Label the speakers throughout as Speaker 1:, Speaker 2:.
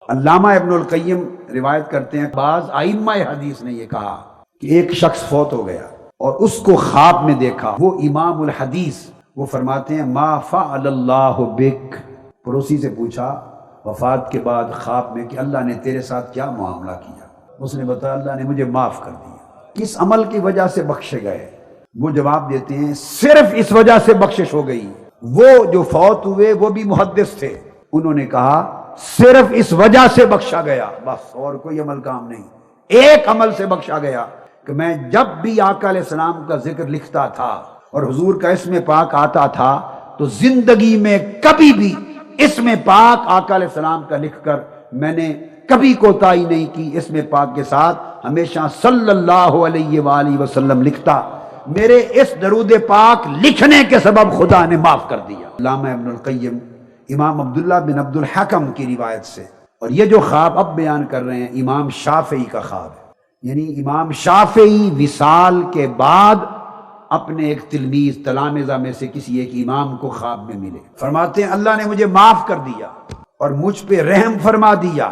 Speaker 1: علامہ ابن القیم روایت کرتے ہیں بعض ائمہ حدیث نے یہ کہا کہ ایک شخص فوت ہو گیا اور اس کو خواب میں دیکھا، وہ امام الحدیث، وہ فرماتے ہیں ما فعل اللہ بک، پڑوسی سے پوچھا وفات کے بعد خواب میں کہ اللہ نے تیرے ساتھ کیا معاملہ کیا؟ اس نے بتایا اللہ نے مجھے معاف کر دیا۔ کس عمل کی وجہ سے بخشے گئے؟ وہ جواب دیتے ہیں صرف اس وجہ سے بخشش ہو گئی۔ وہ جو فوت ہوئے وہ بھی محدث تھے، انہوں نے کہا صرف اس وجہ سے بخشا گیا، بس اور کوئی عمل کام نہیں، ایک عمل سے بخشا گیا کہ میں جب بھی آقا علیہ السلام کا ذکر لکھتا تھا اور حضور کا اسم پاک آتا تھا تو زندگی میں کبھی بھی اسم پاک آقا علیہ السلام کا لکھ کر میں نے کبھی کوتاہی نہیں کی، اسم پاک کے ساتھ ہمیشہ صلی اللہ علیہ وآلہ وسلم لکھتا۔ میرے اس درود پاک لکھنے کے سبب خدا نے معاف کر دیا۔ علامہ ابن القیم امام عبداللہ بن عبد الحکم کی روایت سے، اور یہ جو خواب اب بیان کر رہے ہیں امام شافعی کا خواب ہے، یعنی امام شافعی وصال کے بعد اپنے ایک تلمیذ تلامذہ میں سے کسی ایک امام کو خواب میں ملے، فرماتے ہیں اللہ نے مجھے معاف کر دیا اور مجھ پہ رحم فرما دیا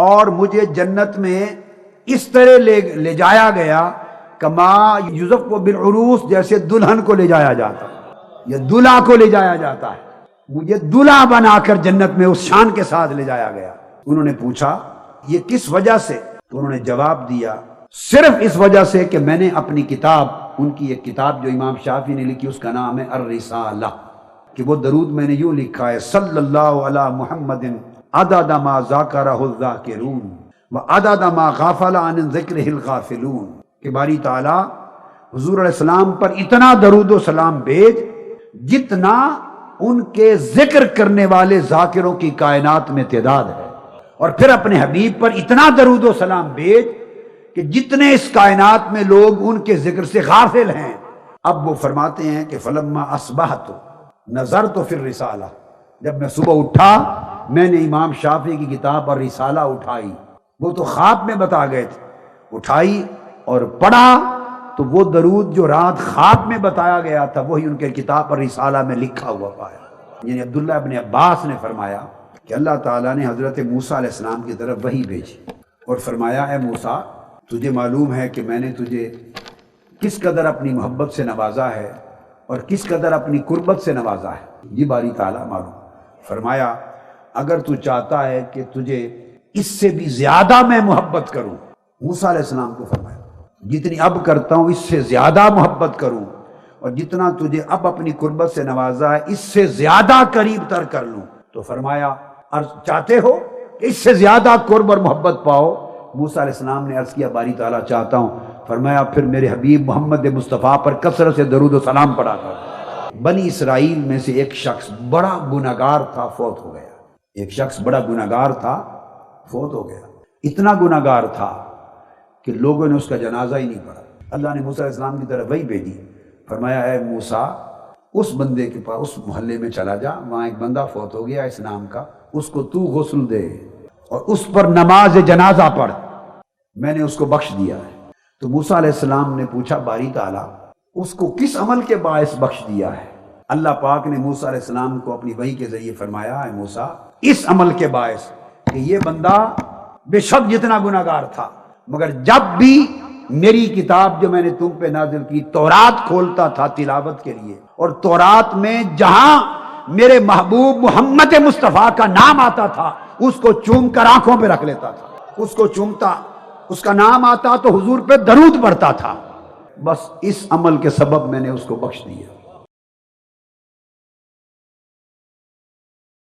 Speaker 1: اور مجھے جنت میں اس طرح لے جایا گیا کما یوسف کو بالعروس، جیسے دلہن کو لے جایا جاتا یا دلہا کو لے جایا جاتا ہے، مجھے دلہا بنا کر جنت میں اس شان کے ساتھ لے جایا گیا۔ انہوں نے پوچھا یہ کس وجہ سے؟ تو انہوں نے جواب دیا صرف اس وجہ سے کہ میں نے اپنی کتاب، ان کی ایک کتاب جو امام شافعی نے لکھی اس کا نام ہے الرسالہ، کہ وہ درود میں نے یوں لکھا ہے صلی اللہ علی محمد عدد ما ذاکرہ الذاکرون وعدد ما غافل عن ذکرہ الغافلون، کہ باری تعالیٰ حضور علیہ السلام پر اتنا درود و سلام بھیج جتنا ان کے ذکر کرنے والے ذاکروں کی کائنات میں تعداد ہے، اور پھر اپنے حبیب پر اتنا درود و سلام بھیج کہ جتنے اس کائنات میں لوگ ان کے ذکر سے غافل ہیں۔ اب وہ فرماتے ہیں کہ فلما اصبحت نظرت فی الرسالہ، جب میں صبح اٹھا میں نے امام شافعی کی کتاب اور رسالہ اٹھائی، وہ تو خواب میں بتا گئے تھے، اٹھائی اور پڑھا تو وہ درود جو رات خواب میں بتایا گیا تھا وہی ان کے کتاب اور رسالہ میں لکھا ہوا پایا۔ یعنی عبداللہ ابن عباس نے فرمایا کہ اللہ تعالیٰ نے حضرت موسیٰ علیہ السلام کی طرف وحی بھیجی اور فرمایا اے موسیٰ تجھے معلوم ہے کہ میں نے تجھے کس قدر اپنی محبت سے نوازا ہے اور کس قدر اپنی قربت سے نوازا ہے، یہ باری تعالیٰ معلوم۔ فرمایا اگر تو چاہتا ہے کہ تجھے اس سے بھی زیادہ میں محبت کروں، موسیٰ علیہ السلام کو فرمایا جتنی اب کرتا ہوں اس سے زیادہ محبت کروں، اور جتنا تجھے اب اپنی قربت سے نوازا ہے اس سے زیادہ قریب تر کر لوں، تو فرمایا چاہتے ہو کہ اس سے زیادہ قرب اور محبت پاؤ؟ موسیٰ علیہ السلام نے عرض کیا باری تعالیٰ چاہتا ہوں۔ فرمایا پھر میرے حبیب محمد مصطفیٰ پر کثرت سے درود و سلام پڑھا کر۔ بنی اسرائیل میں سے ایک شخص بڑا گناہگار تھا، فوت ہو گیا۔ ایک شخص بڑا گناہگار تھا، فوت ہو گیا۔ اتنا گناہگار تھا کہ لوگوں نے اس کا جنازہ ہی نہیں پڑھا۔ اللہ نے موسیٰ علیہ السلام کی طرف وحی بھیجی، فرمایا اے موسیٰ اس بندے کے پاس اس محلے میں چلا جا، وہاں ایک بندہ فوت ہو گیا اس نام کا، اس کو تو غسل دے اور اس پر نماز جنازہ پڑھ، میں نے اس کو بخش دیا ہے۔ تو موسیٰ علیہ السلام نے پوچھا باری تعالیٰ اس کو کس عمل کے باعث بخش دیا ہے؟ اللہ پاک نے موسیٰ علیہ السلام کو اپنی وحی کے ذریعے فرمایا اے موسیٰ اس عمل کے باعث کہ یہ بندہ بے شک جتنا گناہگار تھا مگر جب بھی میری کتاب جو میں نے تم پہ نازل کی تورات کھولتا تھا تلاوت کے لیے، اور تورات میں جہاں میرے محبوب محمد مصطفیٰ کا نام آتا تھا اس کو چوم کر آنکھوں پہ رکھ لیتا تھا، اس کو چومتا، اس کا نام آتا تو حضور پہ درود پڑھتا تھا، بس اس عمل کے سبب میں نے اس کو بخش دیا۔